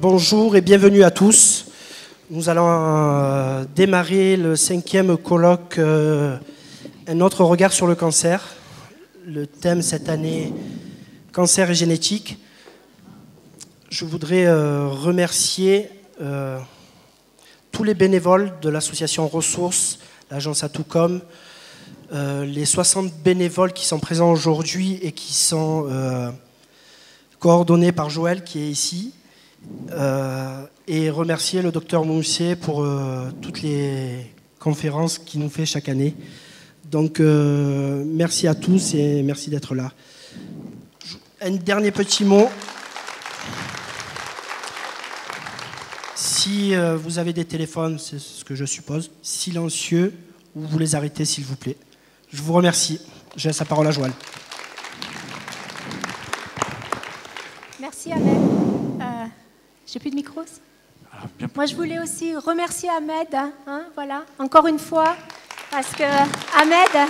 bonjour et bienvenue à tous. Nous allons démarrer le 5e colloque Un autre regard sur le cancer. Le thème cette année, cancer et génétique. Je voudrais remercier tous les bénévoles de l'association Ressources, l'agence Atoucom, les 60 bénévoles qui sont présents aujourd'hui et qui sont coordonnés par Joël qui est ici. Et remercier le docteur Mousset pour toutes les conférences qu'il nous fait chaque année. Donc merci à tous et merci d'être là. Un dernier petit mot. Si vous avez des téléphones, c'est ce que je suppose, silencieux, vous les arrêtez s'il vous plaît. Je vous remercie. Je laisse la parole à Joël. Merci Ahmed. J'ai plus de micro. Moi, je voulais aussi remercier Ahmed, voilà, encore une fois, parce que Ahmed,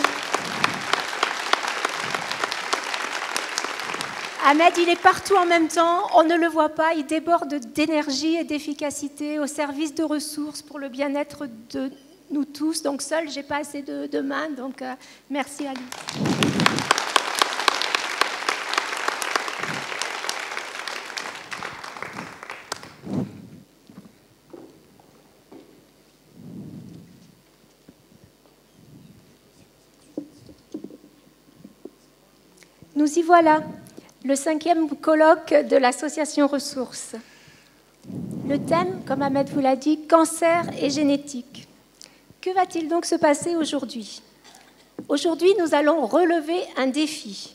il est partout en même temps, on ne le voit pas, il déborde d'énergie et d'efficacité au service de ressources pour le bien-être de nous tous. Donc seul, j'ai pas assez de mains, donc merci à lui. Nous y voilà, le 5e colloque de l'association Ressources. Le thème, comme Ahmed vous l'a dit, cancer et génétique. Que va-t-il donc se passer aujourd'hui? Aujourd'hui, nous allons relever un défi.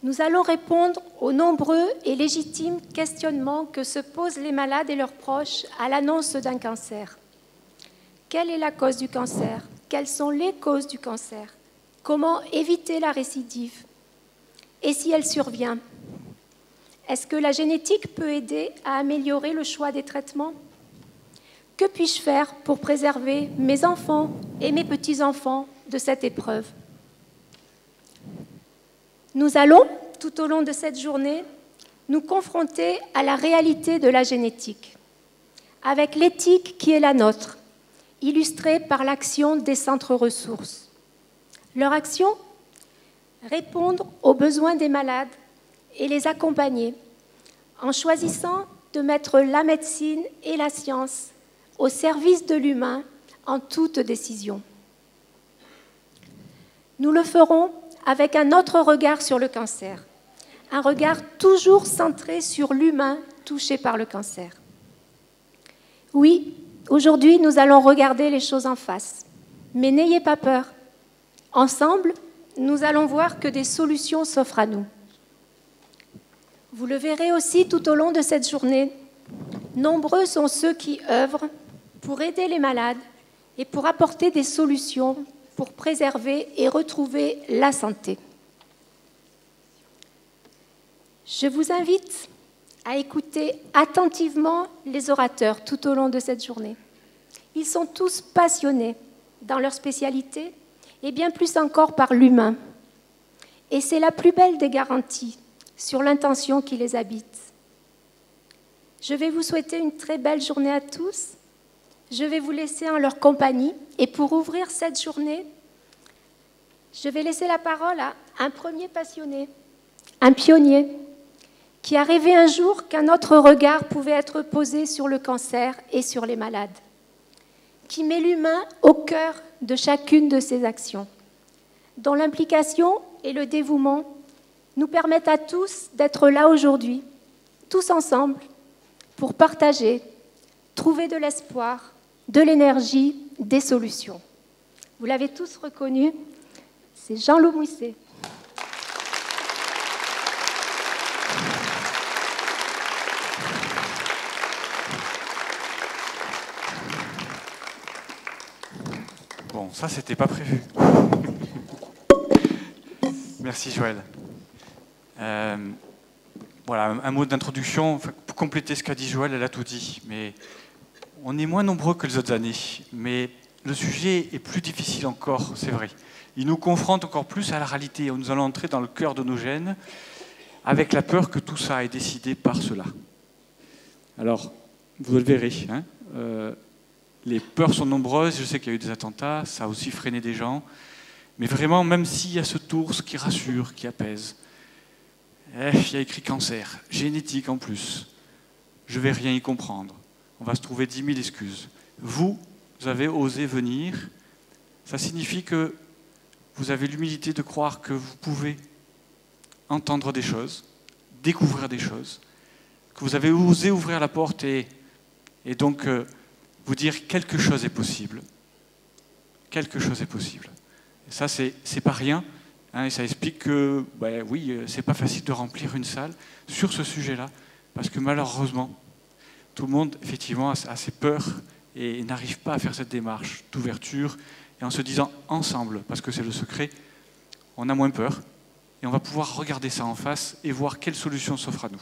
Nous allons répondre aux nombreux et légitimes questionnements que se posent les malades et leurs proches à l'annonce d'un cancer. Quelle est la cause du cancer? Quelles sont les causes du cancer? Comment éviter la récidive? Et si elle survient, est-ce que la génétique peut aider à améliorer le choix des traitements? Que puis-je faire pour préserver mes enfants et mes petits-enfants de cette épreuve? Nous allons, tout au long de cette journée, nous confronter à la réalité de la génétique, avec l'éthique qui est la nôtre, illustrée par l'action des centres ressources. Leur action? Répondre aux besoins des malades et les accompagner en choisissant de mettre la médecine et la science au service de l'humain en toute décision. Nous le ferons avec un autre regard sur le cancer, un regard toujours centré sur l'humain touché par le cancer. Oui, aujourd'hui, nous allons regarder les choses en face, mais n'ayez pas peur. Ensemble, nous allons voir que des solutions s'offrent à nous. Vous le verrez aussi tout au long de cette journée. Nombreux sont ceux qui œuvrent pour aider les malades et pour apporter des solutions pour préserver et retrouver la santé. Je vous invite à écouter attentivement les orateurs tout au long de cette journée. Ils sont tous passionnés dans leur spécialité et bien plus encore par l'humain. Et c'est la plus belle des garanties sur l'intention qui les habite. Je vais vous souhaiter une très belle journée à tous. Je vais vous laisser en leur compagnie. Et pour ouvrir cette journée, je vais laisser la parole à un premier passionné, un pionnier, qui a rêvé un jour qu'un autre regard pouvait être posé sur le cancer et sur les malades, qui met l'humain au cœur de chacune de ses actions, dont l'implication et le dévouement nous permettent à tous d'être là aujourd'hui, tous ensemble, pour partager, trouver de l'espoir, de l'énergie, des solutions. Vous l'avez tous reconnu, c'est Jean-Loup Mousset. Bon, ça, c'était pas prévu. Merci, Joël. Voilà, un mot d'introduction. Pour compléter ce qu'a dit Joël, elle a tout dit. Mais on est moins nombreux que les autres années. Mais le sujet est plus difficile encore, c'est vrai. Il nous confronte encore plus à la réalité. Nous allons entrer dans le cœur de nos gènes avec la peur que tout ça est décidé par cela. Alors, vous le verrez, hein, les peurs sont nombreuses, je sais qu'il y a eu des attentats, ça a aussi freiné des gens, mais vraiment, même s'il y a ce ours qui rassure, qui apaise, il y a écrit cancer, génétique en plus, je ne vais rien y comprendre, on va se trouver 10 000 excuses. Vous avez osé venir, ça signifie que vous avez l'humilité de croire que vous pouvez entendre des choses, découvrir des choses, que vous avez osé ouvrir la porte et donc vous dire quelque chose est possible. Quelque chose est possible. Et ça, c'est pas rien, hein, et ça explique que, oui, c'est pas facile de remplir une salle sur ce sujet-là, parce que malheureusement, tout le monde, effectivement, a ses peurs et n'arrive pas à faire cette démarche d'ouverture, et en se disant ensemble, parce que c'est le secret, on a moins peur, et on va pouvoir regarder ça en face et voir quelle solution s'offre à nous.